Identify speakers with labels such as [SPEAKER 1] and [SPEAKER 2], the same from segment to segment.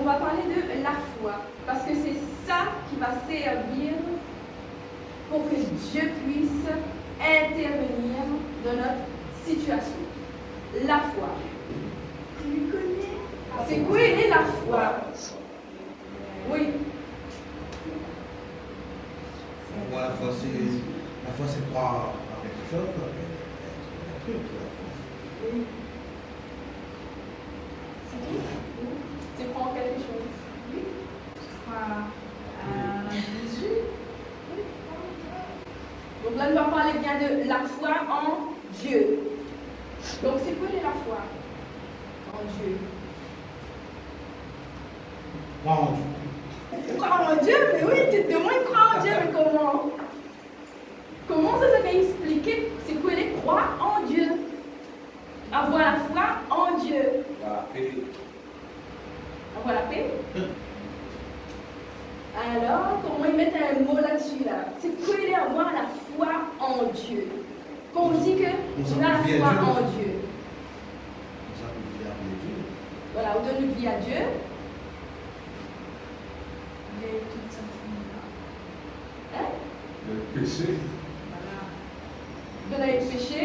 [SPEAKER 1] on va parler de la foi, parce que c'est ça qui va servir pour que Dieu puisse intervenir dans notre situation. La foi. Tu connais? C'est quoi est la foi? Oui.
[SPEAKER 2] La foi, c'est croire en quelque chose, mais
[SPEAKER 1] Oui. C'est croire en quelque chose. Oui.
[SPEAKER 3] Croire à Jésus.
[SPEAKER 1] Oui. Donc là, nous allons parler bien de la foi en Dieu. Donc, c'est quoi la foi en Dieu?
[SPEAKER 2] croire en Dieu.
[SPEAKER 1] Croire en Dieu, mais oui, tu te demandes croire en Dieu, mais comment? Comment ça s'est expliqué? C'est quoi les croire en Dieu? Avoir la foi en Dieu.
[SPEAKER 2] La paix.
[SPEAKER 1] Avoir la paix? Alors, comment ils mettent un mot là-dessus là? C'est quoi il est avoir la foi en Dieu? Quand on dit que on a la foi en Dieu. Voilà, on donne une vie à Dieu.
[SPEAKER 3] Mais toute sa famille.
[SPEAKER 1] Hein?
[SPEAKER 4] Le péché.
[SPEAKER 3] Voilà.
[SPEAKER 1] Donner le péché.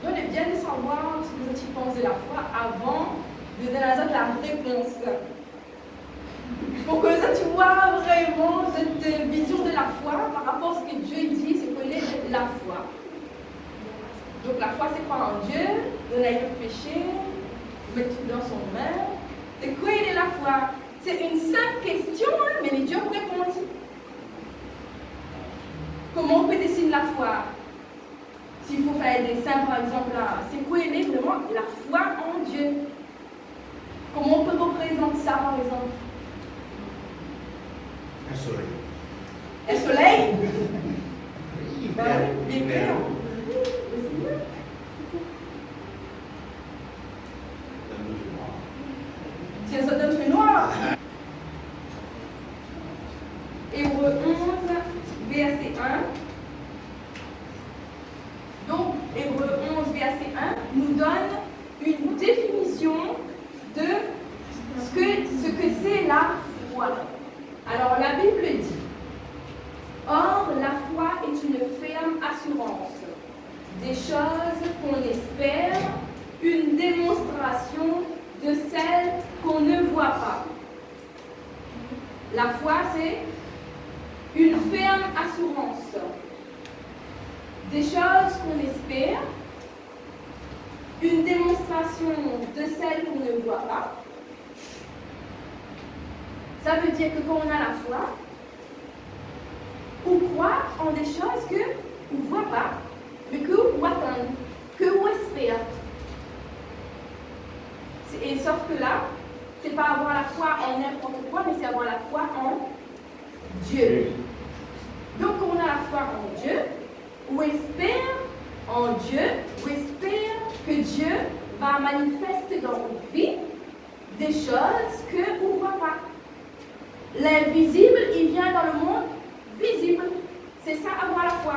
[SPEAKER 1] Donc, il est bien de savoir ce que tu penses de la foi avant de donner la réponse. Pour que ça, tu vois vraiment cette vision de la foi par rapport à ce que Dieu dit, c'est quoi est la foi. Donc, la foi, c'est croire en Dieu, donner le péché, mettre tout dans son main. C'est quoi est la foi? C'est une simple question, hein, mais les dieux répondent. Comment on peut décider la foi? S'il faut faire des dessins, par exemple, là, c'est quoi est vraiment la foi en Dieu? Comment on peut représenter ça, par exemple?
[SPEAKER 2] Un soleil.
[SPEAKER 1] Un soleil? Ben oui,
[SPEAKER 2] Une
[SPEAKER 1] bien
[SPEAKER 2] mer.
[SPEAKER 1] clair. Tiens, ça donne fait noir. Hébreux 11, verset 1. Donc, Hébreux 11, verset 1 nous donne une définition de ce que c'est la foi. Alors, la Bible dit: or, la foi est une ferme assurance des choses qu'on espère, une démonstration de celles qu'on ne voit pas. La foi, c'est une ferme assurance des choses qu'on espère, une démonstration de celles qu'on ne voit pas. Ça veut dire que quand on a la foi, on croit en des choses qu'on ne voit pas, mais qu'on attend, qu'on espère. Et sauf que là, c'est pas avoir la foi en n'importe quoi, mais c'est avoir la foi en Dieu. Donc, quand on a la foi en Dieu, on espère en Dieu, on espère que Dieu va manifester dans notre vie des choses qu'on ne voit pas. L'invisible, il vient dans le monde visible. C'est ça, avoir la foi.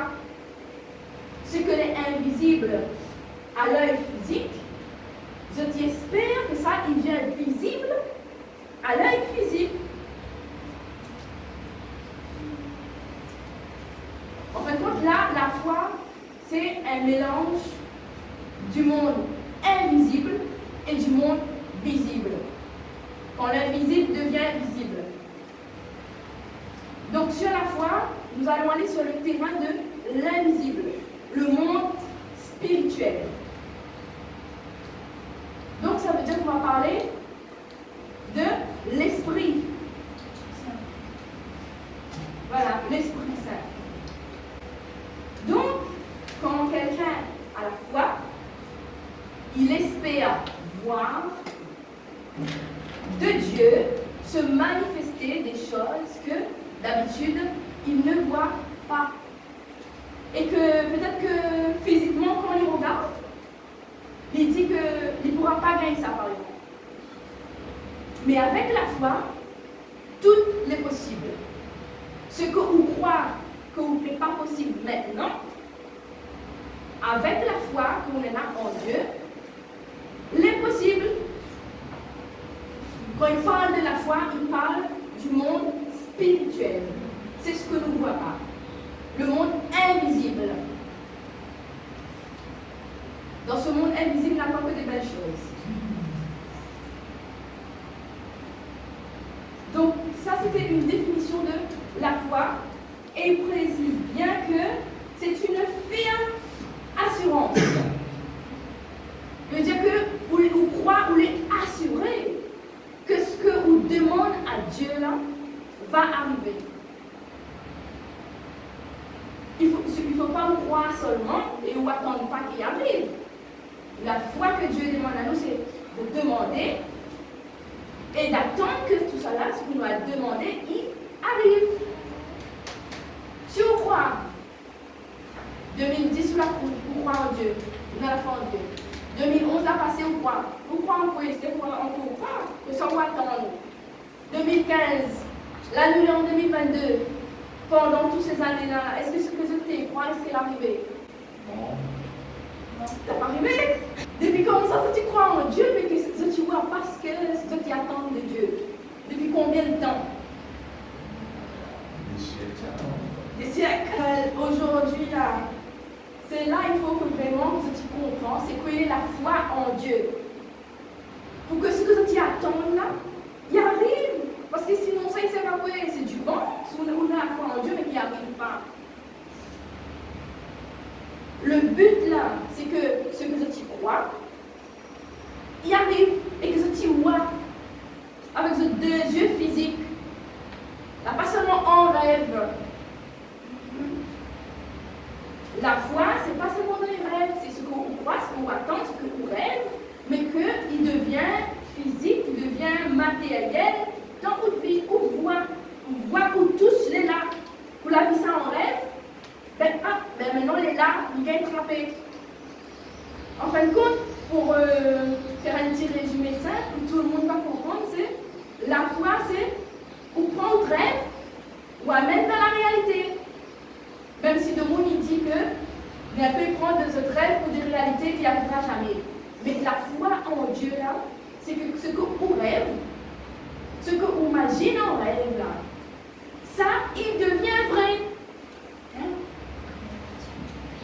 [SPEAKER 1] Ce que est invisible à l'œil physique, je t'espère que ça, il vient visible à l'œil physique. En fait, donc là, la foi, c'est un mélange du monde invisible et du monde visible. Quand l'invisible devient visible. Donc, sur la foi, nous allons aller sur le terrain de l'invisible, le monde spirituel. Donc, ça veut dire qu'on va parler de l'Esprit. Voilà, l'Esprit Saint. Donc, quand quelqu'un a la foi, il espère voir de Dieu se manifester des choses que d'habitude il ne voit pas. Et que peut-être que physiquement, quand il regarde, il dit qu'il ne pourra pas gagner ça, par exemple. Mais avec la foi, tout est possible. Ce que vous croyez que vous n'est pas possible maintenant, avec la foi qu'on est là en Dieu, l'impossible. Quand il parle de la foi, il parle du monde spirituel. C'est ce que nous ne voyons pas. Le monde invisible. Dans ce monde invisible, il n'y a pas que des belles choses. Donc, ça, c'était une définition de la foi. Et il précise bien que c'est une ferme assurance. veut dire que vous croyez, vous êtes assuré que ce que vous demandez à Dieu là va arriver. Il ne faut pas vous croire seulement et vous attendre pas qu'il arrive. La foi que Dieu demande à nous, c'est de demander et d'attendre que tout ça là, ce qu'on doit demander, il arrive. Si vous croyez, 2010, vous croyez en Dieu, vous avez la foi en Dieu. 2011 a passé, vous croyez en quoi? C'était pour encore croire, que ça va attendre. 2015, la nuit en 2022, pendant toutes ces années-là, est-ce que ce que je crois, est-ce qu'il est arrivé?
[SPEAKER 2] Non.
[SPEAKER 1] Non, ça n'est pas arrivé. Depuis quand ça, tu crois en Dieu, mais que tu vois parce que tu attends de Dieu? Depuis combien de temps?
[SPEAKER 2] Des siècles.
[SPEAKER 1] Des siècles. Aujourd'hui, là, c'est là il faut que vraiment que tu comprends, c'est qu'il y ait la foi en Dieu. Pour que ce que tu attends là, il arrive. Parce que sinon, ça, il ne sert à quoi? C'est du vent. Si on a la foi en Dieu, mais qu'il n'y arrive pas. Le but là, c'est que ce que tu crois, il arrive et que tu vois avec deux yeux physiques. Là, pas seulement en rêve. La foi, ce n'est pas seulement dans les rêves, c'est ce qu'on croit, ce qu'on attend, ce qu'on rêve, mais qu'il devient physique, il devient matériel dans notre vie. On voit où tous les là. Pour la vie ça en rêve, ben maintenant les là, il gagne frappé. En fin de compte, pour faire un petit résumé simple, où tout le monde va comprendre, c'est la foi, c'est on prend notre rêve, ou amène dans la réalité. Même si le monde il dit que on peut prendre de ce rêve pour des réalités qui n'arrivera jamais. Mais la foi en Dieu là, c'est que ce qu'on rêve, ce qu'on imagine en rêve là, ça, il devient vrai. Hein?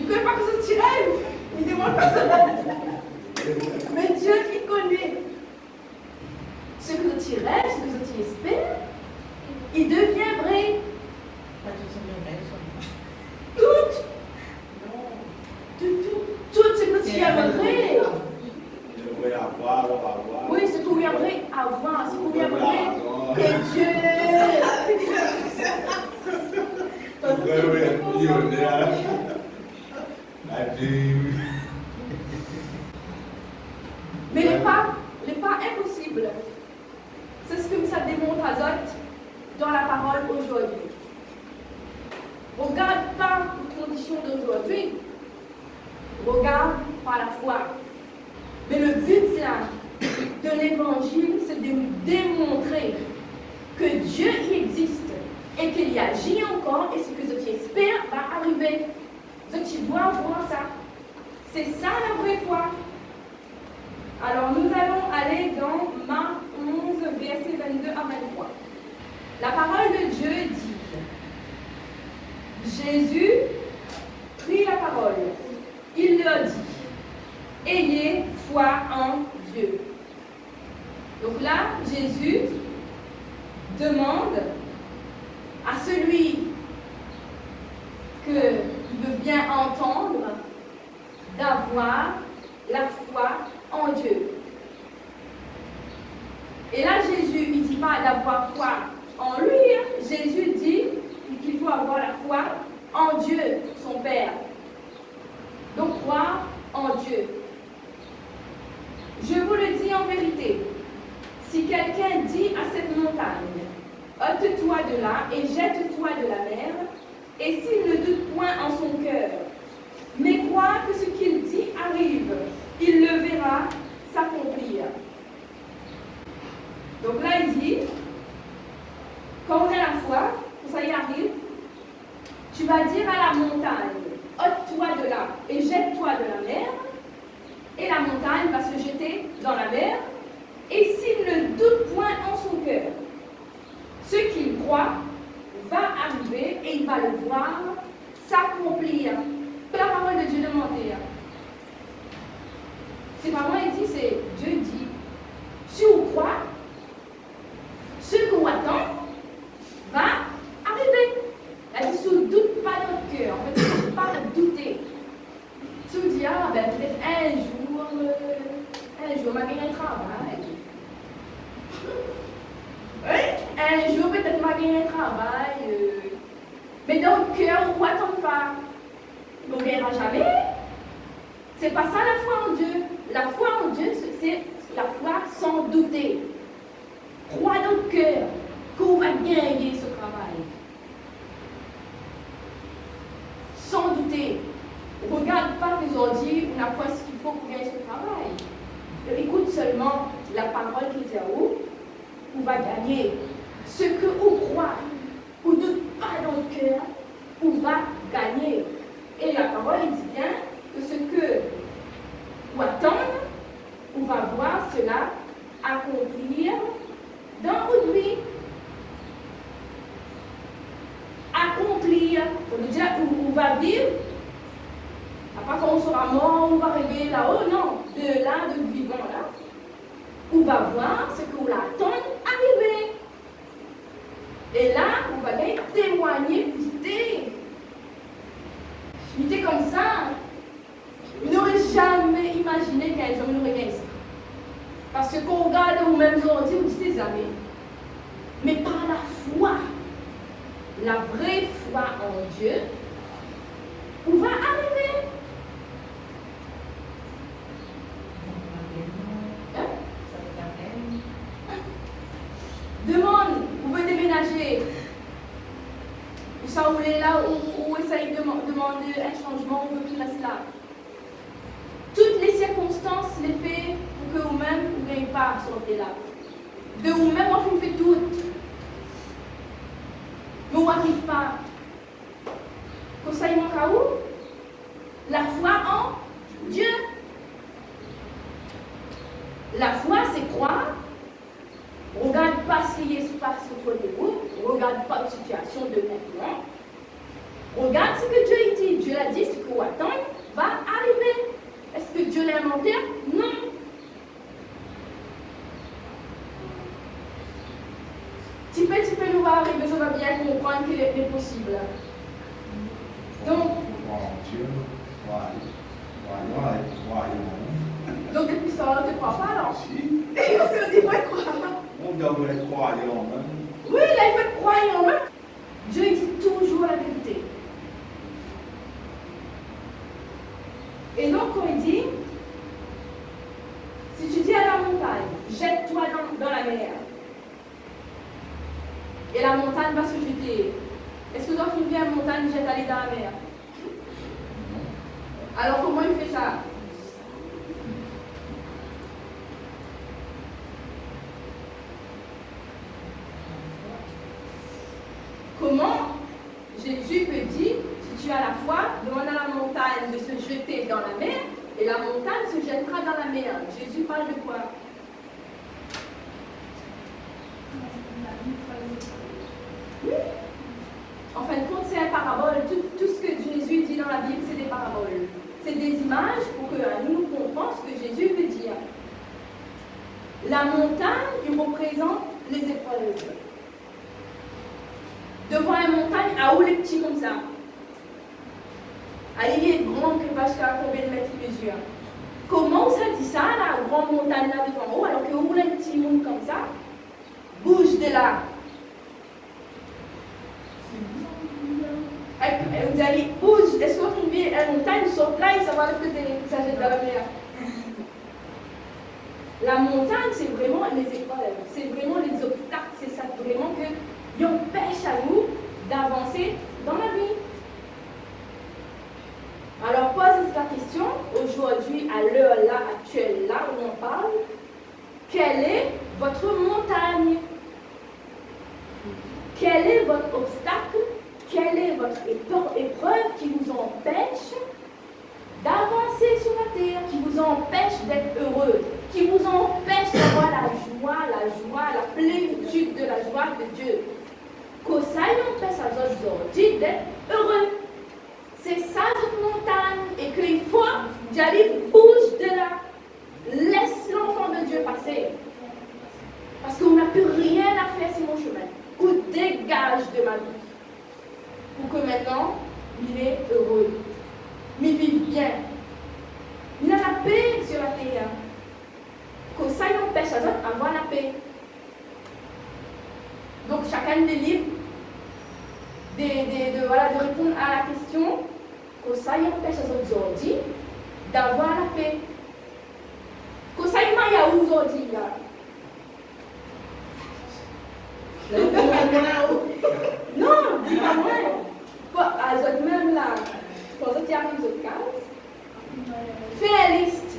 [SPEAKER 1] Il ne connaît pas que ce petit rêve. Il demande pas ça. Mais Dieu qui connaît ce que tu rêves, ce que tu espères, il devient vrai. Tout ce que tu aimerais. Oui, ce qu'on aimerait avoir, ce qu'on aimerait que Dieu. Mais les pas impossibles. C'est ce que ça démontre à Zot dans la parole aujourd'hui. Regarde pas les conditions d'aujourd'hui. Regarde par la foi. Mais le but là, de l'évangile, c'est de nous démontrer que Dieu y existe et qu'il y agit encore et ce que tu espères va arriver. Tu dois voir ça. C'est ça la vraie foi. Alors nous allons aller dans Marc 11, versets 22 à 23. La parole de Dieu dit, Jésus prit la parole. Il leur dit, ayez foi en Dieu. Donc là, Jésus demande à celui qu'il veut bien entendre d'avoir la foi en Dieu. Et là, Jésus ne dit pas d'avoir foi en lui. Jésus dit qu'il faut avoir la foi en Dieu, son Père. Donc, croire en Dieu. Je vous le dis en vérité, si quelqu'un dit à cette montagne, ôte-toi de là et jette-toi de la mer, et s'il ne doute point en son cœur, mais croit que ce qu'il dit arrive, il le verra s'accomplir. Donc là, il dit, quand on a la foi, que ça y arrive, tu vas dire à la montagne, ôte-toi de là et jette-toi de la mer, et la montagne va se jeter dans la mer, et s'il ne doute point en son cœur. Ce qu'il croit va arriver et il va le voir s'accomplir. La parole de Dieu de mentir. C'est pas moi qui dit, c'est Dieu dit. Si on croit, ce qu'on attend va arriver. Elle dit, si on ne doute pas dans notre cœur, en fait, il ne faut pas douter. Si on dit, ah ben peut-être un jour, ma gagné un travail. Oui, un jour, peut-être ma gagné un travail. Mais dans le cœur, on n'attend pas. On ne verra jamais. C'est pas ça la foi en Dieu. La foi en Dieu, c'est la foi sans douter. Crois dans le cœur qu'on va gagner ce travail. Sans douter. Regarde pas les ordi, on n'a pas ce qu'il faut pour gagner ce travail. Écoute seulement la parole qui dit à où on va gagner. Ce que on croit, on ne doute pas dans le cœur, on va gagner. Et la parole dit bien que ce que on attend, on va voir cela accomplir dans notre vie. Accomplir, ça veut dire où on va vivre. Pas quand on sera mort, on va arriver là-haut, non. De là, de vivant là, on va voir ce qu'on attend arriver. Et là, on va bien témoigner, il était comme ça. Il n'aurait jamais imaginé qu'un homme n'aurait gagné ça. Parce que quand on regarde aux mêmes ordi, on dit des amis. Mais par la foi, la vraie foi en Dieu, on va arriver. Demande, vous pouvez déménager. Vous savez là où essaye de demander un changement, on veut qu'il reste là. Toutes les circonstances les fait pour que vous-même ne gagnez pas sortir là. De vous-même, on fait tout. Mais on n'arrive pas. Conseil mon cas où? La foi en Dieu. La foi, c'est croire. Regarde pas ce qui se passe autour de vous. Regarde pas la situation de maintenant. Regarde ce que Dieu dit. Dieu l'a dit, ce qu'on attend va arriver. Est-ce que Dieu l'a inventé? Non. Petit peu nous va arriver, ça va bien comprendre qu'il est possible. Donc, donc depuis ça, on ne te croit pas alors? Et on se dit, il faut être croyant.
[SPEAKER 2] On doit être croyant.
[SPEAKER 1] Oui, là, il faut être croyant. Hein? Dieu dit toujours la vérité. Et donc, quand il dit, si tu dis à la montagne, jette-toi dans la mer, et la montagne va se jeter, est-ce que toi, tu viens à la montagne, jette aller dans la mer? Alors, comment il fait ça? Comment Jésus peut dire, si tu as la foi, demande à la montagne de se jeter dans la mer, et la montagne se jettera dans la mer. Jésus parle de quoi? Oui. En fin de compte, c'est un parabole. Tout ce que Jésus dit dans la Bible, c'est des paraboles. C'est des images pour que nous comprenions ce que Jésus veut dire. La montagne, il représente les épreuves. Devant la montagne, à où les petits comme ça? Allez, il est grand que parce qu'à combien de mètres il mesure? Comment ça dit ça, la grande montagne là devant haut, alors que où les petits monde comme ça? Bouge de là. Et vous allez, bouge. Est-ce que vous voyez la montagne saute là et ça va que ça jette dans la mer? La montagne, c'est vraiment les épreuves, c'est vraiment les obstacles, c'est ça vraiment qui empêche à nous d'avancer dans la vie. Alors, pose la question, aujourd'hui, à l'heure là, actuelle, là où on parle, quelle est votre montagne? Quel est votre obstacle? Quelle est votre épreuve qui vous empêche d'avancer sur la terre, qui vous empêche d'être heureux, qui vous nous empêche d'avoir la joie, la plénitude de la joie de Dieu. Que ça empêche à autres d'être heureux. C'est ça notre montagne et qu'il faut d'aller bouge de là. Laisse l'enfant de Dieu passer. Parce qu'on n'a plus rien à faire sur mon chemin. Ou dégage de ma vie. Pour que maintenant, il est heureux. Il vit bien. Il a la paix sur la terre. Que ça empêche à autres d'avoir la paix. Donc chacun est libre de répondre à la question que ça empêche à autres aujourd'hui d'avoir la paix. Que ça y a aujourd'hui là. Non, dis pas moi. À autres même là, pour autres qui arrivent aux cases, fais la liste,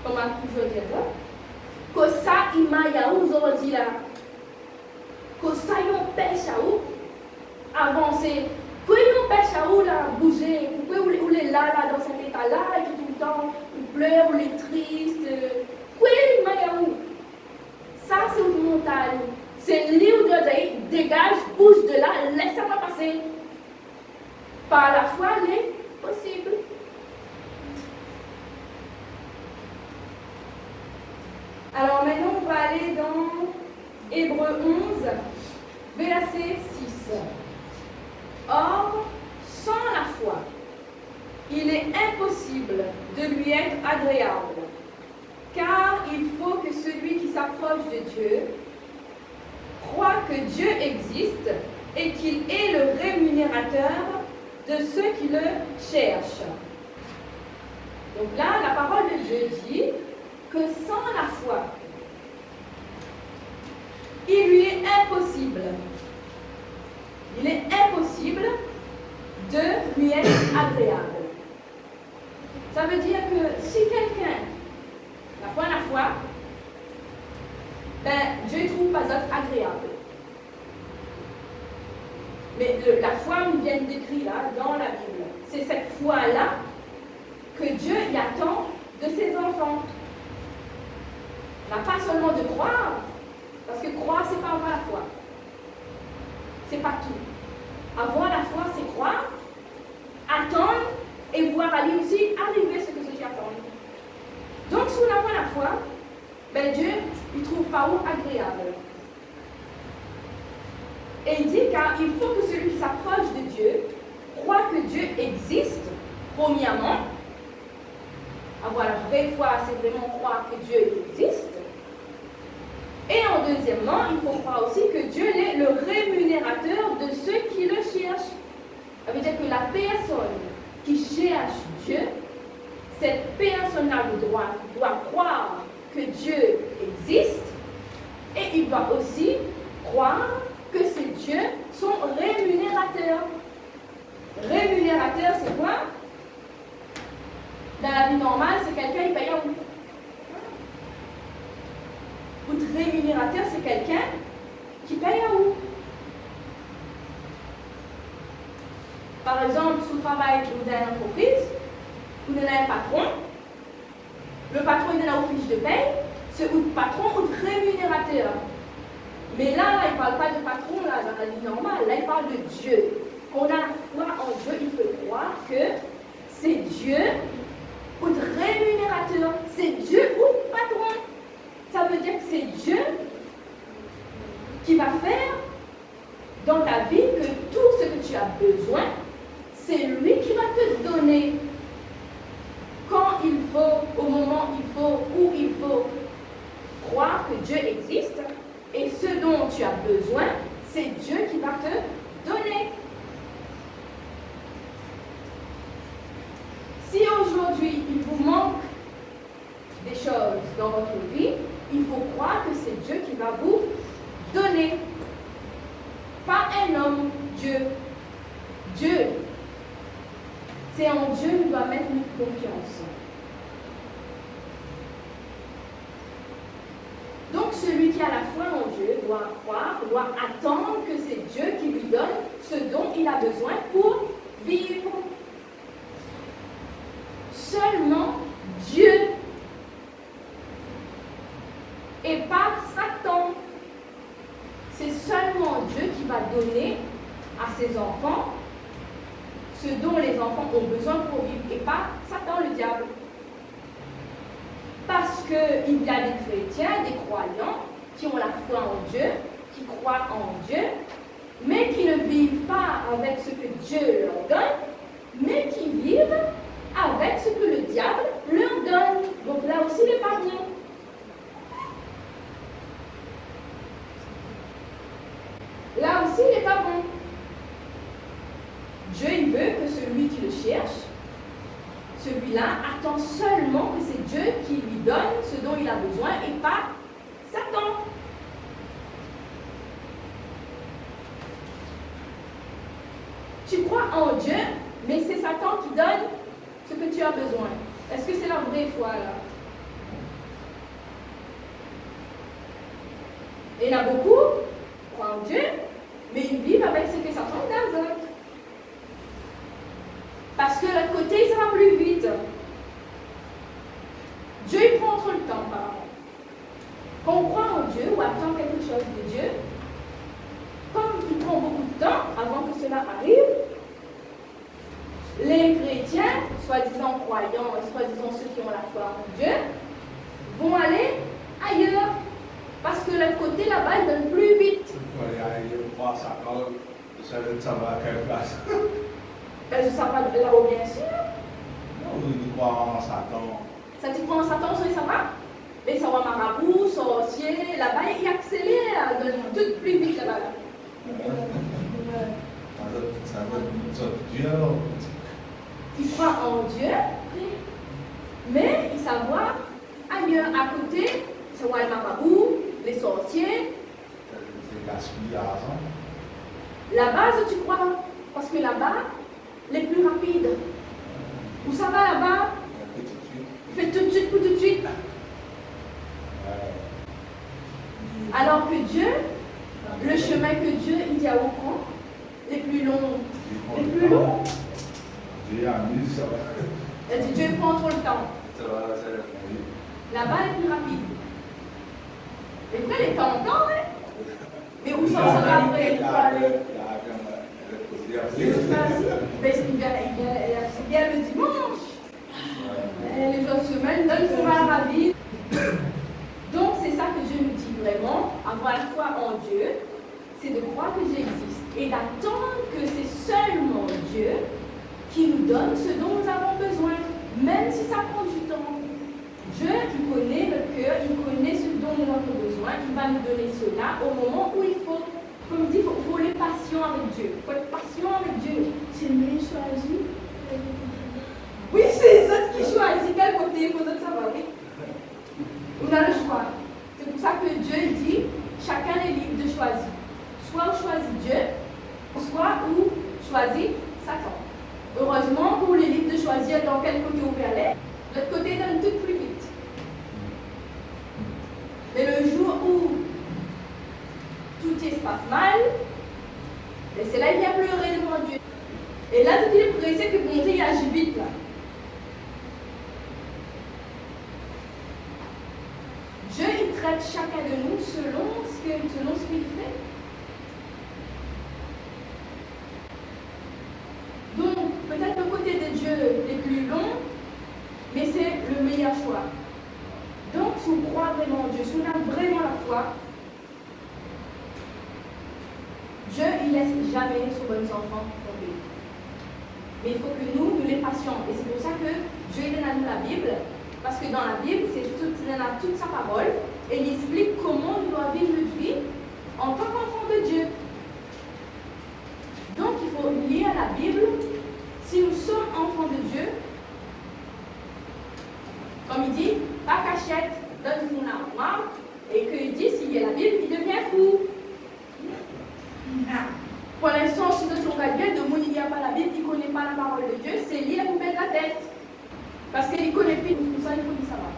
[SPEAKER 1] comme on a toujours dit là. Que ça y a aujourd'hui là. Que ça empêche à où avancer. Que ça empêche à où là bouger. Pourquoi on est là dans cet état-là et tout le temps on pleure, on est triste. Que ça y a où. Ça c'est une montagne. C'est un livre de dégage, bouge de là, laisse-moi passer. Par la foi, il est possible. Alors maintenant, on va aller dans Hébreux 11, verset 6. Or, sans la foi, il est impossible de lui être agréable, car il faut que celui qui s'approche de Dieu croit que Dieu existe et qu'il est le rémunérateur de ceux qui le cherchent. Donc là, la parole de Dieu dit que sans la foi, il lui est impossible. Il est impossible de lui être agréable. Ça veut dire que si quelqu'un n'a pas la foi, Dieu ne trouve pas d'autre agréable. Mais la foi nous vient décrire là dans la Bible. C'est cette foi-là que Dieu y attend de ses enfants. On n'a pas seulement de croire, parce que croire, c'est pas avoir la foi. C'est pas tout. Avoir la foi, c'est croire, attendre et voir à lui aussi arriver ce que Dieu attend. Donc, si on n'a pas la foi, Dieu ne trouve pas où agréable. Et il dit car il faut que celui qui s'approche de Dieu croit que Dieu existe, premièrement. Avoir la vraie foi, c'est vraiment croire que Dieu existe. Et en deuxièmement, il faut croire aussi que Dieu est le rémunérateur de ceux qui le cherchent. Ça veut dire que la personne qui cherche Dieu, cette personne-là doit croire que Dieu existe et il doit aussi croire que c'est Dieu son rémunérateur. Rémunérateur, c'est quoi? Dans la vie normale, c'est quelqu'un qui paye à vous. Votre rémunérateur, c'est quelqu'un qui paye à vous. Par exemple, si vous travaillez dans une entreprise, vous avez un patron, le patron est dans la fiche de paye, c'est votre patron, votre rémunérateur. Mais là, il ne parle pas de patron là, dans la vie normale, là il parle de Dieu. Quand on a la foi en Dieu, il faut croire que c'est Dieu, votre rémunérateur, c'est Dieu votre patron. Ça veut dire que c'est Dieu qui va faire dans ta vie que tout ce que tu as besoin, c'est lui qui va te donner. Quand il faut, au moment il faut, où il faut, croire que Dieu existe et ce dont tu as besoin, c'est Dieu qui va te donner. Si aujourd'hui il vous manque des choses dans votre vie, il faut croire que c'est Dieu qui va vous donner. Pas un homme, Dieu. Dieu. C'est en Dieu que nous devons mettre notre confiance. Donc celui qui a la foi en Dieu doit croire, doit attendre que c'est Dieu qui lui donne ce dont il a besoin pour vivre. Seulement Dieu et pas Satan. C'est seulement Dieu qui va donner à ses enfants ce dont les enfants ont besoin pour vivre et pas Satan, le diable. Parce qu'il y a des chrétiens, des croyants qui ont la foi en Dieu, qui croient en Dieu, mais qui ne vivent pas avec ce que Dieu leur donne, mais qui vivent avec ce que le diable leur donne. Donc là aussi, il n'est pas bon. Là aussi, il n'est pas bon. Dieu, il veut que celui qui le cherche, celui-là attend seulement que c'est Dieu qui lui donne ce dont il a besoin et pas Satan. Tu crois en Dieu, mais c'est Satan qui donne ce que tu as besoin. Est-ce que c'est la vraie foi là? Et il y en a beaucoup qui croient en Dieu, mais ils vivent avec ce que Satan donne. Parce que de l'autre côté, ça va plus vite. Dieu, il prend trop le temps, apparemment. Quand on croit en Dieu ou attend quelque chose de Dieu, comme il prend beaucoup de temps avant que cela arrive, les chrétiens, soi-disant croyants et soi-disant ceux qui ont la foi en Dieu, vont aller ailleurs. Parce que de l'autre côté, là-bas, ils donnent plus vite.
[SPEAKER 2] Il faut aller ailleurs, voir Satan, ça va à quelle place.
[SPEAKER 1] Ben, ça va là-haut, bien sûr.
[SPEAKER 2] Non, il croit en Satan.
[SPEAKER 1] Ça dit prend Satan, ça va? Mais ça va marabout, sorcier, là-bas, il accélère, donne tout plus vite là-bas.
[SPEAKER 2] Ça va Dieu.
[SPEAKER 1] Il croit en Dieu, mais il savoir ailleurs, à côté, ça va le marabout, les sorciers.
[SPEAKER 2] C'est gaspillé l'argent.
[SPEAKER 1] Là-bas, tu crois? Parce que là-bas, les plus rapides. Où ça va là-bas? Fais tout de suite pour tout de suite. Alors que Dieu, le chemin que Dieu il y a au camp, les plus longs. Les plus longs.
[SPEAKER 2] Dieu amuse, ça va.
[SPEAKER 1] Elle dit Dieu prend trop le temps.
[SPEAKER 2] Ça va, ça va.
[SPEAKER 1] Là-bas, les plus rapides. Les frères, les temps, hein? Mais où ça va après? Il faut aller. Mais c'est bien le dimanche. Les autres semaines, donne pour la vie. Donc, c'est ça que Dieu nous dit vraiment. Avoir la foi en Dieu, c'est de croire que Dieu existe et d'attendre que c'est seulement Dieu qui nous donne ce dont nous avons besoin, même si ça prend du temps. Dieu, il connaît le cœur, il connaît ce dont nous avons besoin, il va nous donner cela au moment où il faut. Comme il dit, il faut être patient avec Dieu. Il faut être patient avec Dieu.
[SPEAKER 3] C'est lui choisi.
[SPEAKER 1] Oui, c'est les autres qui choisissent quel côté il faut savoir. Oui. On a le choix. C'est pour ça que Dieu dit, chacun est libre de choisir. Soit on choisit Dieu, soit on choisit Satan. Heureusement pour les libres de choisir dans quel côté on veut aller. L'autre côté donne tout plus vite. Mais le jour où tout se passe mal, et c'est là qu'il vient pleurer devant Dieu. Et là, tout il est pressé que bon Dieu il agit vite là. Dieu il traite chacun de nous selon ce qu'il fait. Donc, peut-être le côté de Dieu est plus long, mais c'est le meilleur choix. Donc, si on croit vraiment en Dieu, si on a vraiment la foi, Dieu, il ne laisse jamais ses bons enfants tomber. Mais il faut que nous les passions. Et c'est pour ça que Dieu donne à nous la Bible. Parce que dans la Bible, il a toute sa parole. Et il explique comment on doit vivre notre vie en tant qu'enfant de Dieu. Donc, il faut lire la Bible. Si nous sommes enfants de Dieu, comme il dit, pas cachette, donne-nous une armoire. Et qu'il dit, s'il y a la Bible, il devient fou. Pour l'instant, si notre localité de monde il n'y a pas la Bible, il ne connaît pas la parole de Dieu, c'est lire pour mettre la tête. Parce qu'il ne connaît plus tout ça, il faut le savoir.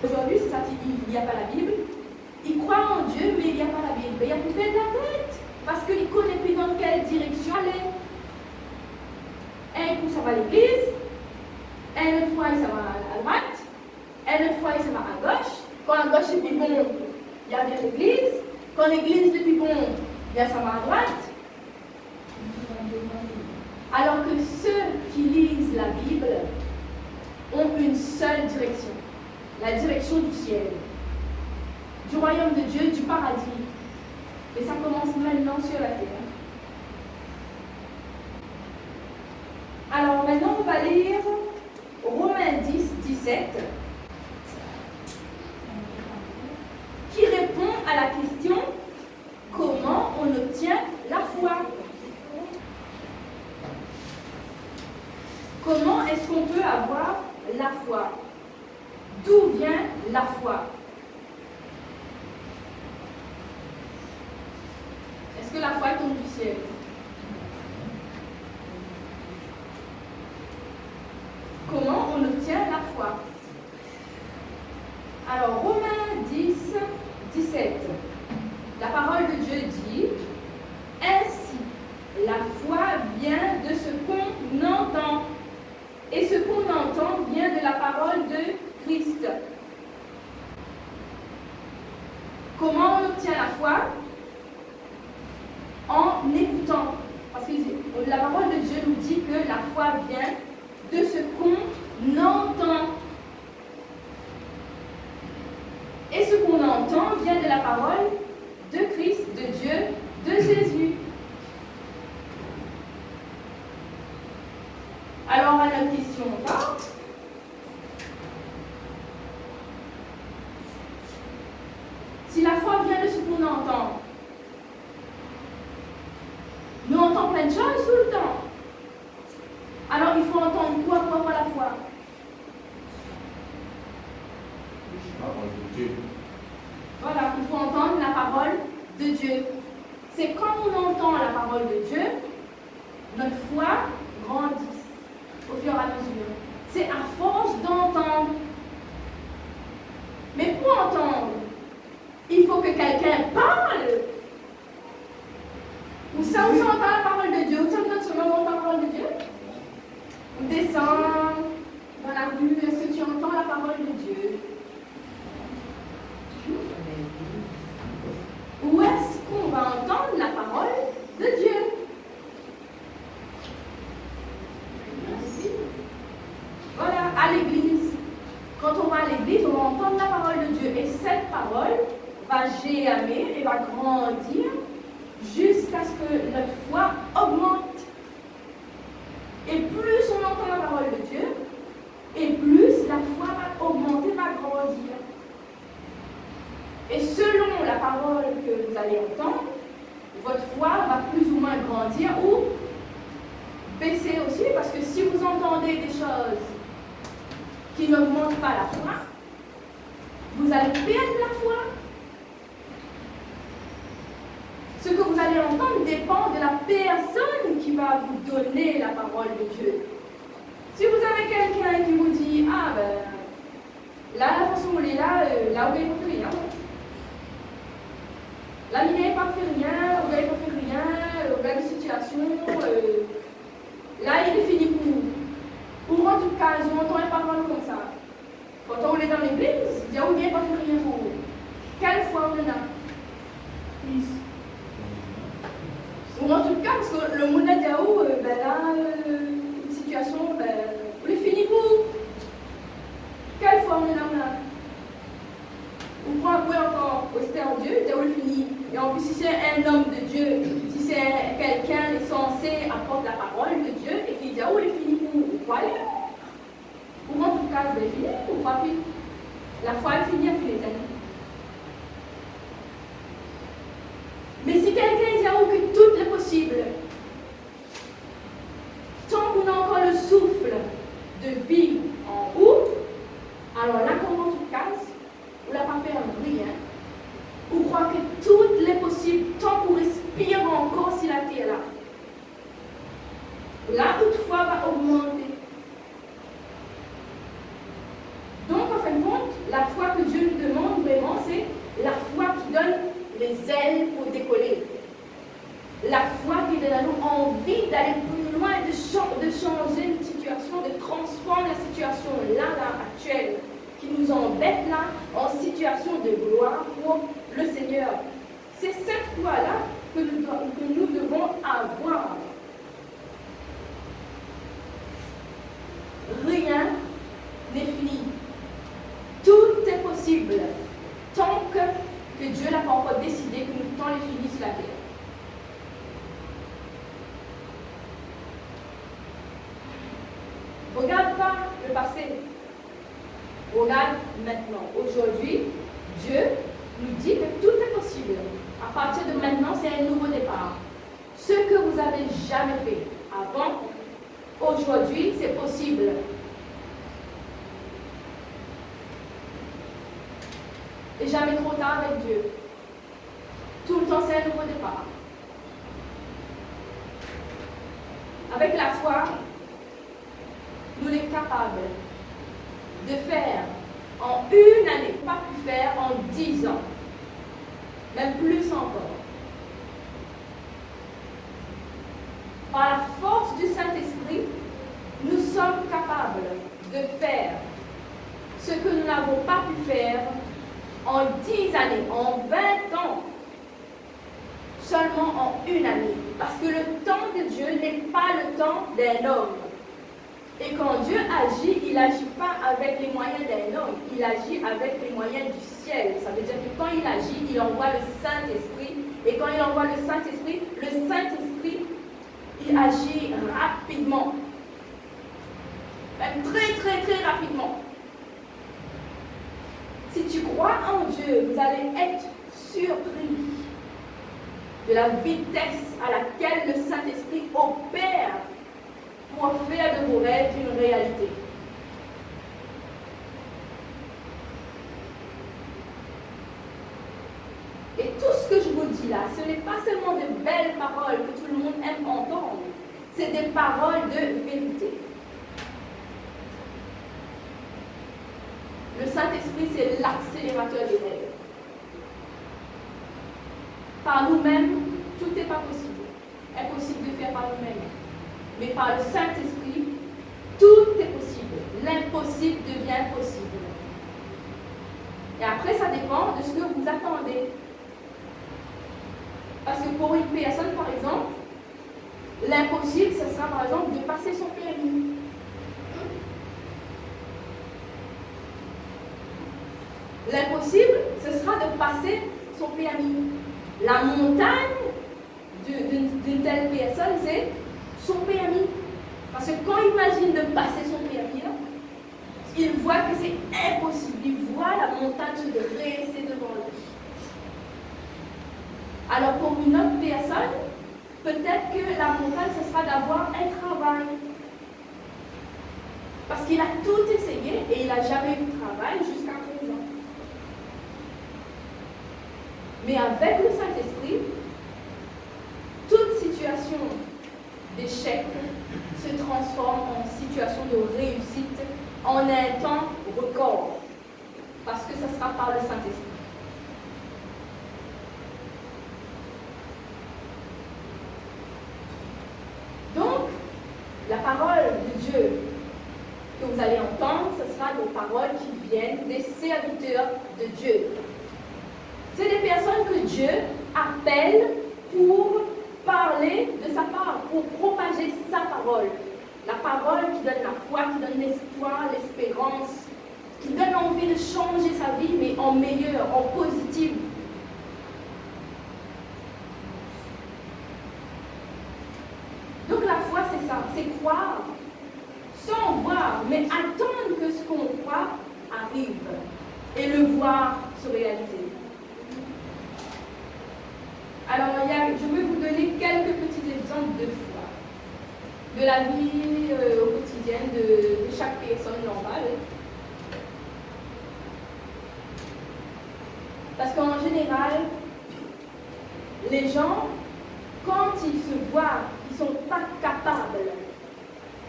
[SPEAKER 1] Aujourd'hui, c'est ça, il n'y a pas la Bible. Il croit en Dieu, mais il n'y a pas la Bible. Mais il y a pour mettre la tête. Parce qu'il ne connaît plus dans quelle direction aller. Un coup, ça va à l'église. Un autre fois, ça va à droite. Un autre fois, ça va à gauche. Quand la gauche c'est plus bon, il y a bien l'église. Quand l'église n'est plus bon, bien ça va à droite. Alors que ceux qui lisent la Bible ont une seule direction, la direction du ciel, du royaume de Dieu, du paradis. Et ça commence maintenant sur la terre. Alors maintenant, on va lire Romains 10, 17, qui répond à la question « Comment on obtient la foi ?» Comment est-ce qu'on peut avoir la foi? D'où vient la foi? Est-ce que la foi tombe du ciel? Comment on obtient la foi? Alors, Romains 10, 17. La parole de Dieu dit « Ainsi, la foi vient de ce qu'on entend. Et ce qu'on entend vient de la parole de Christ. » Comment on obtient la foi? En écoutant. Parce que la parole de Dieu nous dit que la foi vient de ce qu'on entend. Et ce qu'on entend vient de la parole de Christ, de Dieu, de Jésus. Alors, à la question part. Si la foi vient de ce qu'on entend, nous entendons plein de choses tout le temps. Alors, il faut entendre quoi pour avoir la foi?
[SPEAKER 2] La parole de Dieu.
[SPEAKER 1] Voilà, il faut entendre la parole de Dieu. C'est quand on entend la parole de Dieu, notre foi grandit au fur et à mesure. C'est à force d'entendre. Mais pour entendre, il faut que quelqu'un parle. Ou ça, on entend la parole de Dieu. Où ça, on entend la parole de Dieu? On descend dans la rue. Est-ce que tu entends la parole de Dieu? Où est-ce qu'on va entendre la parole de Dieu? Voilà, à l'église. Quand on va à l'église, on va entendre la parole de Dieu. Et cette parole va germer et va grandir jusqu'à ce que notre foi augmente. Et plus on entend la parole de Dieu, et plus la foi va augmenter, va grandir. Et selon la parole que vous allez entendre, votre foi va plus ou moins grandir ou baisser aussi, parce que si vous entendez des choses qui n'augmentent pas la foi, vous allez perdre la foi. Ce que vous allez entendre dépend de la personne qui va vous donner la parole de Dieu. Si vous avez quelqu'un qui vous dit « Ah ben, là, la façon où on est là, là, vous n'avez pas fait rien. Là, vous n'avez pas fait rien, vous n'avez pas fait rien, vous avez une situation, là, il est fini pour vous. Ou en tout cas, on entend une parole comme ça. Quand on est dans l'église, il dit « Vous n'avez pas fait rien pour vous. » Quelle foi on en a? Ou en tout cas, parce que le monde a dit « Oh, ben là, une situation, ben, on est fini pour vous. » Quelle foi on en a? Ou pour avouer encore, c'était en Dieu, c'est où le fini. Et en plus, si c'est un homme de Dieu, si c'est quelqu'un qui est censé apporter la parole de Dieu et qui dit, oh, il est fini pour aller. Ou en tout cas, c'est fini, ou pas plus. La foi est finie, elle finit. Mais si quelqu'un dit, oh, que tout est possible, tant qu'on a encore le souffle de vie en haut, alors là, comment tu te casses? Ou la pas perdre rien, ou croire que tout est possible tant qu'on respire encore si la terre est là. Là, toutefois, va augmenter. Donc, en fin de compte, la foi que Dieu nous demande vraiment, c'est la foi qui donne les ailes pour décoller. La foi qui donne à nous envie d'aller plus loin, de changer une situation, de transformer la situation là, actuelle, qui nous embête. mettre là en situation de gloire pour le Seigneur. C'est cette foi-là que nous devons avoir. Rien n'est fini. Tout est possible tant que Dieu n'a pas encore décidé que le temps est fini sur la terre. Regarde pas le passé. Regarde maintenant. Aujourd'hui, Dieu nous dit que tout est possible. À partir de maintenant, c'est un nouveau départ. Ce que vous avez jamais fait avant, aujourd'hui, c'est possible. Et jamais trop tard avec Dieu. Tout le temps, c'est un nouveau départ. Avec la foi, nous sommes capables de faire en une année, pas pu faire en 10 ans, même plus encore. Par la force du Saint-Esprit, nous sommes capables de faire ce que nous n'avons pas pu faire en 10 années, en 20 ans, seulement en une année. Parce que le temps de Dieu n'est pas le temps d'un homme. Et quand Dieu agit, il n'agit pas avec les moyens d'un homme, il agit avec les moyens du ciel. Ça veut dire que quand il agit, il envoie le Saint-Esprit. Et quand il envoie le Saint-Esprit, il agit rapidement. Même très, très, très rapidement. Si tu crois en Dieu, vous allez être surpris de la vitesse à laquelle le Saint-Esprit opère pour faire de vos rêves une réalité. Et tout ce que je vous dis là, ce n'est pas seulement de belles paroles que tout le monde aime entendre, c'est des paroles de vérité. Le Saint-Esprit, c'est l'accélérateur des rêves. Par nous-mêmes, tout n'est pas possible. Impossible de faire par nous-mêmes. Mais par le Saint-Esprit, tout est possible. L'impossible devient possible. Et après, ça dépend de ce que vous attendez. Parce que pour une personne, par exemple, l'impossible, ce sera par exemple de passer son permis. L'impossible, ce sera de passer son permis. La montagne d'une telle personne, c'est son permis. Parce que quand il imagine de passer son permis, là, il voit que c'est impossible. Il voit la montagne se dresser devant lui. Alors pour une autre personne, peut-être que la montagne, ce sera d'avoir un travail. Parce qu'il a tout essayé et il n'a jamais eu de travail jusqu'à présent. Mais avec le Saint-Esprit, toute situation d'échec se transforme en situation de réussite en un temps record. Parce que ce sera par le Saint-Esprit. Donc, la parole de Dieu que vous allez entendre, ce sera des paroles qui viennent des serviteurs de Dieu. C'est des personnes que Dieu appelle pour parler de sa part, pour propager sa parole. La parole qui donne la foi, qui donne l'espoir, l'espérance, qui donne envie de changer sa vie, mais en meilleur, en positif. Donc la foi, c'est ça, c'est croire sans voir, mais attendre que ce qu'on croit arrive et le voir se réaliser. Alors, je vais vous donner quelques petits exemples de foi, de la vie au quotidien de chaque personne normale. Parce qu'en général, les gens, quand ils se voient qu'ils ne sont pas capables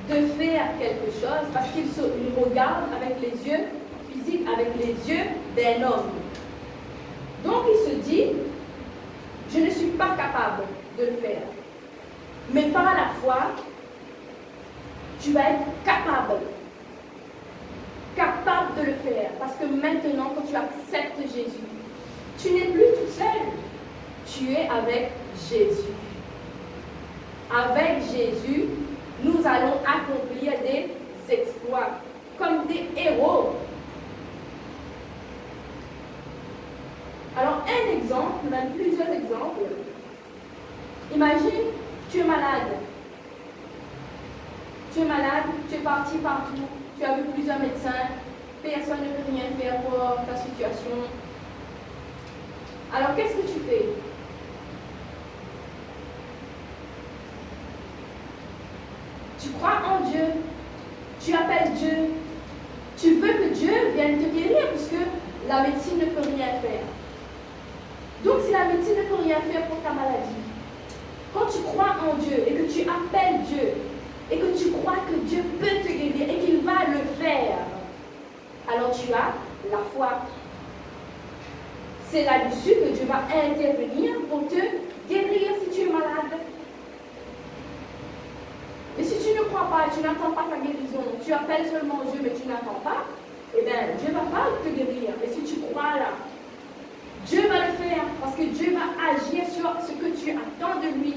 [SPEAKER 1] de faire quelque chose, parce qu'ils regardent avec les yeux physiques, avec les yeux d'un homme. Donc, il se dit, je ne suis pas capable de le faire. Mais par la foi, tu vas être capable. capable de le faire. Parce que maintenant, quand tu acceptes Jésus, tu n'es plus tout seul. Tu es avec Jésus. Avec Jésus, nous allons accomplir des exploits, comme des héros. Alors, un exemple, même plusieurs exemples. Imagine, tu es malade. Tu es malade, tu es parti partout, tu as vu plusieurs médecins, personne ne peut rien faire pour ta situation. Alors, qu'est-ce que tu fais? Tu crois en Dieu, tu appelles Dieu, tu veux que Dieu vienne te guérir puisque la médecine ne peut rien faire. Donc si la médecine ne peut rien faire pour ta maladie, quand tu crois en Dieu et que tu appelles Dieu et que tu crois que Dieu peut te guérir et qu'il va le faire, alors tu as la foi. C'est là-dessus que Dieu va intervenir pour te guérir si tu es malade. Mais si tu ne crois pas, tu n'attends pas ta guérison, tu appelles seulement Dieu mais tu n'attends pas, eh bien Dieu ne va pas te guérir. Mais si tu crois là, Dieu va le faire parce que Dieu va agir sur ce que tu attends de lui.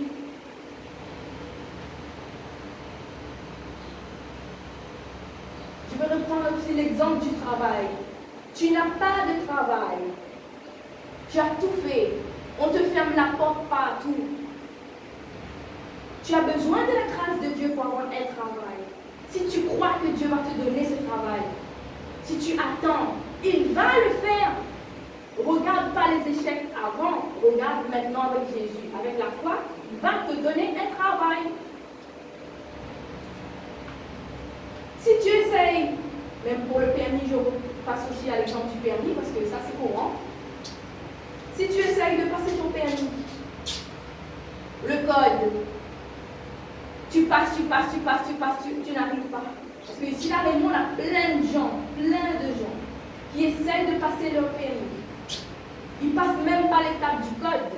[SPEAKER 1] Je vais reprendre aussi l'exemple du travail. Tu n'as pas de travail. Tu as tout fait. On te ferme la porte partout. Tu as besoin de la grâce de Dieu pour avoir un travail. Si tu crois que Dieu va te donner ce travail, si tu attends, il va le faire. Regarde pas les échecs avant, regarde maintenant avec Jésus. Avec la foi, il va te donner un travail. Si tu essayes, même pour le permis, je passe aussi à l'exemple du permis parce que ça c'est courant. Si tu essayes de passer ton permis, le code, tu passes, tu n'arrives pas. Parce que ici, la Réunion, on a plein de gens qui essayent de passer leur permis. Ils ne passent même pas l'étape du code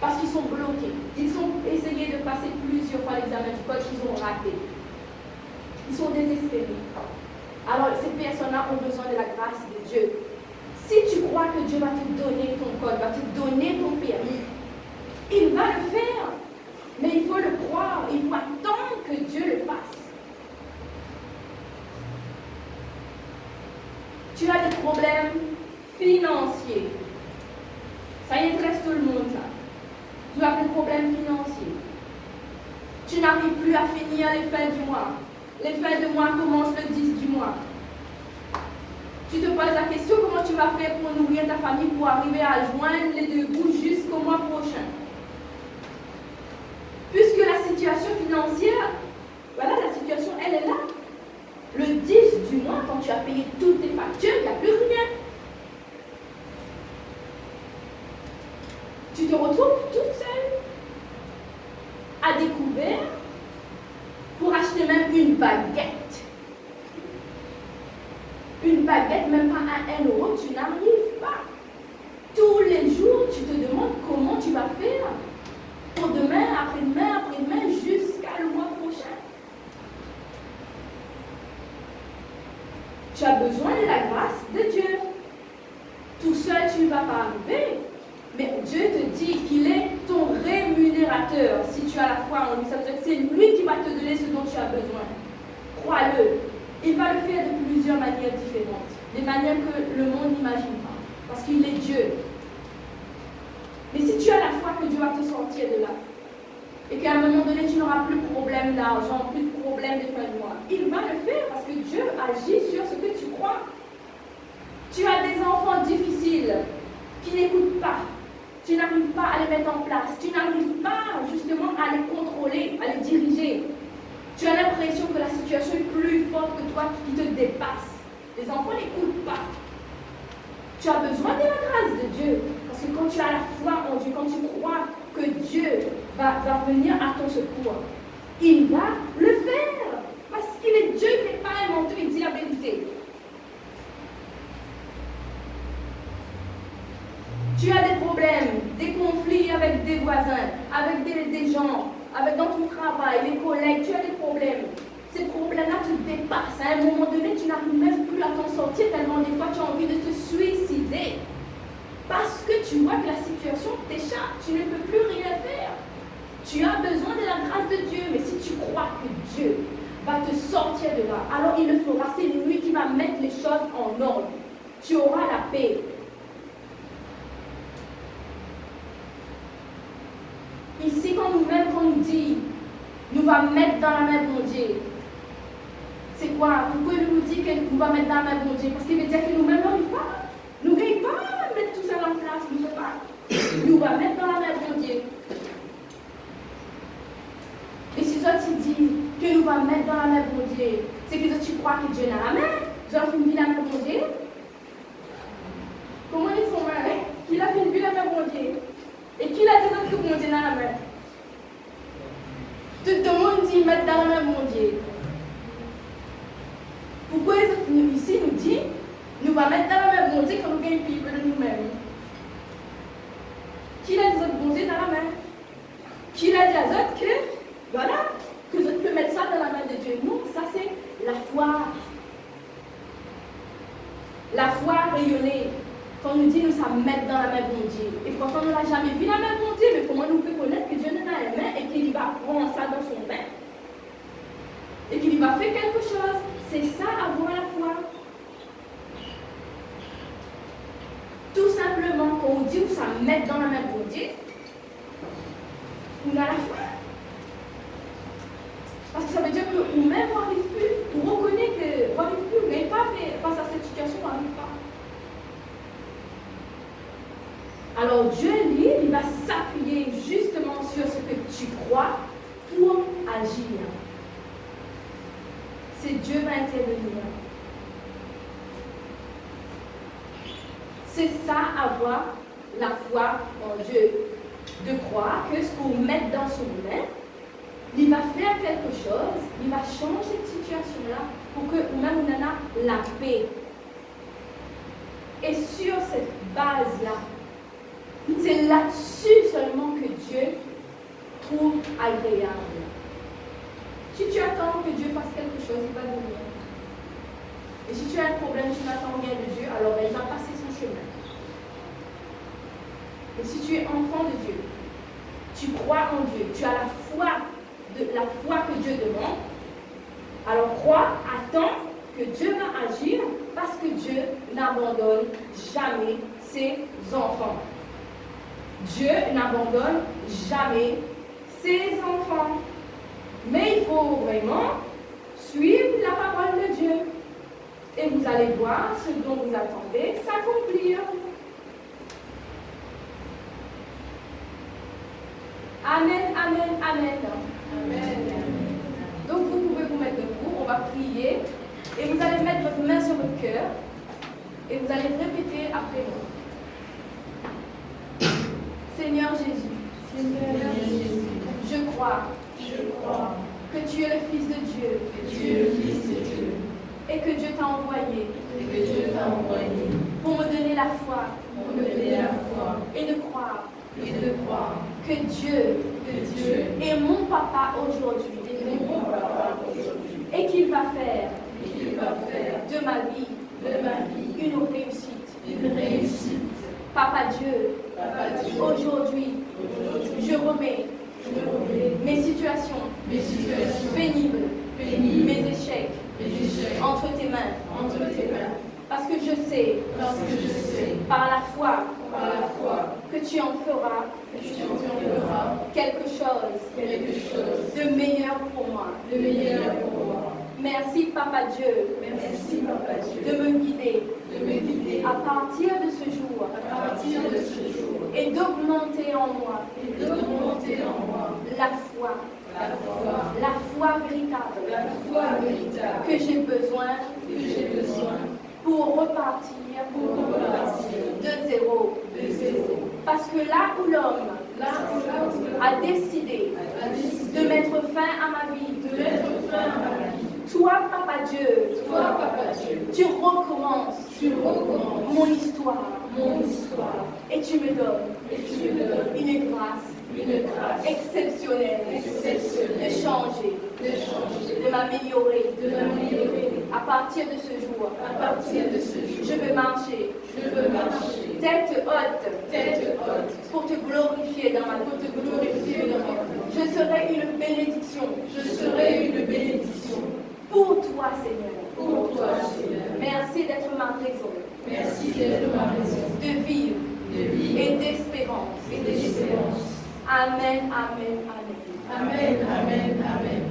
[SPEAKER 1] parce qu'ils sont bloqués. Ils ont essayé de passer plusieurs fois l'examen du code, ils ont raté. Ils sont désespérés. Alors, ces personnes-là ont besoin de la grâce de Dieu. Si tu crois que Dieu va te donner ton code, va te donner ton permis, il va le faire. Mais il faut le croire, il faut attendre que Dieu le fasse. Tu as des problèmes financiers. Ça intéresse tout le monde, ça. Tu as des problèmes financiers. Tu n'arrives plus à finir les fins du mois. Les fins de mois commencent le 10 du mois. Tu te poses la question comment tu vas faire pour nourrir ta famille, pour arriver à joindre les deux bouts jusqu'au mois prochain. Puisque la situation financière, voilà, la situation, elle est là. Le 10 du mois, quand tu as payé toutes tes factures, il n'y a plus rien. Tu te retrouves toute seule, à découvert, pour acheter même une baguette. Une baguette, même pas à 1 euro, tu n'arrives pas. Tous les jours, tu te demandes comment tu vas faire pour demain, après-demain, jusqu'à le mois prochain. Tu as besoin de la grâce de Dieu. Tout seul, tu ne vas pas arriver. Mais Dieu te dit qu'il est ton rémunérateur. Si tu as la foi en lui, ça veut dire que c'est lui qui va te donner ce dont tu as besoin. Crois-le. Il va le faire de plusieurs manières différentes. Des manières que le monde n'imagine pas. Parce qu'il est Dieu. Mais si tu as la foi que Dieu va te sortir de là, et qu'à un moment donné, tu n'auras plus de problème d'argent, plus de problème de fin de mois, il va le faire parce que Dieu agit sur ce que tu crois. Tu as des enfants difficiles qui n'écoutent pas. Tu n'arrives pas à les mettre en place. Tu n'arrives pas justement à les contrôler, à les diriger. Tu as l'impression que la situation est plus forte que toi, qui te dépasse. Les enfants n'écoutent pas. Tu as besoin de la grâce de Dieu. Parce que quand tu as la foi en Dieu, quand tu crois que Dieu va venir à ton secours, il va le faire. Parce qu'il est Dieu, il n'est pas un menteur, il dit la vérité. Tu as des problèmes, des conflits avec des voisins, avec des gens, dans ton travail, les collègues, tu as des problèmes. ces problèmes-là te dépassent. À un moment donné, tu n'arrives même plus à t'en sortir tellement des fois tu as envie de te suicider. Parce que tu vois que la situation t'échappe, tu ne peux plus rien faire. Tu as besoin de la grâce de Dieu, mais si tu crois que Dieu va te sortir de là, alors il le fera. C'est lui qui va mettre les choses en ordre. Tu auras la paix. Ici, quand nous dit, nous va mettre dans la main de mon Dieu. C'est quoi? Pourquoi il nous dit qu'il nous va mettre dans la main de mon Dieu? Parce qu'il veut dire que nous-mêmes, on n'arrive pas. Nous ne gagnons pas à mettre tout ça en place. Nous ne pouvons pas. Nous va mettre dans la main de mon Dieu. Et si toi tu dis que nous va mettre dans la main de mon Dieu, c'est que tu crois que Dieu n'a la main. Dieu a fait une vie la main de mon Dieu. Comment ils sont mains? Qui a fait une vie la main de mon Dieu? Et qui a dit que mon Dieu n'a la main? Tout le monde dit mettre dans la main de mon Dieu. Pourquoi ici nous dit nous va mettre dans la main de mon Dieu quand nous gagnons plus de nous-mêmes? Qui a dit que mon Dieu dans la main? Qui a dit à d'autres que voilà, que je peux mettre ça dans la main de Dieu? Non, ça c'est la foi. La foi rayonnée. Quand on nous dit nous sommes mettre dans la main de mon Dieu. Et pourtant on n'a jamais vu la main de mon Dieu, mais comment nous pouvons connaître que Dieu nous a la main et qu'il va prendre ça dans son main et qu'il va faire quelque chose? C'est ça avoir la foi. Tout simplement, quand on dit nous sommes mettre dans la main de mon Dieu, on a la foi. Parce que ça veut dire que nous-mêmes on n'arrive plus, on reconnaît qu'on n'arrive plus, on n'est pas fait face à cette situation, on n'arrive pas. Alors Dieu, lui, il va s'appuyer justement sur ce que tu crois pour agir. C'est Dieu va intervenir. C'est ça, avoir la foi en Dieu. De croire que ce qu'on met dans son main, il va faire quelque chose, il va changer cette situation-là pour que nous-mêmes on en a la paix. Et sur cette base-là, c'est là-dessus seulement que Dieu trouve agréable. Si tu attends que Dieu fasse quelque chose, il va venir. Et si tu as un problème, tu n'attends rien de Dieu, alors il va passer son chemin. Et si tu es enfant de Dieu, tu crois en Dieu, tu as la foi que Dieu demande, alors crois, attends que Dieu va agir parce que Dieu n'abandonne jamais ses enfants. Dieu n'abandonne jamais ses enfants. Mais il faut vraiment suivre la parole de Dieu. Et vous allez voir ce dont vous attendez s'accomplir. Amen, amen, amen. Amen. Donc vous pouvez vous mettre debout, on va prier. Et vous allez mettre votre main sur votre cœur. Et vous allez répéter après moi. Seigneur Jésus, je crois que tu es le Fils de Dieu, et que Dieu t'a envoyé, pour me donner la foi, et de croire que Dieu est mon papa aujourd'hui, et qu'il va faire de ma vie une réussite. Papa Dieu, aujourd'hui, je remets mes situations pénibles, mes échecs entre tes mains. Parce que je sais, par la foi, que tu en feras quelque chose de meilleur pour moi. Merci, Papa Dieu, de me guider à partir de ce jour et d'augmenter en moi la foi véritable que j'ai besoin pour repartir de zéro. Parce que là où l'homme a décidé de mettre fin à ma vie, toi, Papa Dieu, tu recommences mon histoire et tu me donnes une grâce exceptionnelle de changer de m'améliorer. À partir de ce jour, je veux marcher tête haute pour te glorifier dans ma vie. Je serai une bénédiction pour toi, Seigneur. Merci d'être ma raison de vivre et d'espérance. Amen, amen, amen.
[SPEAKER 4] Amen, amen, amen.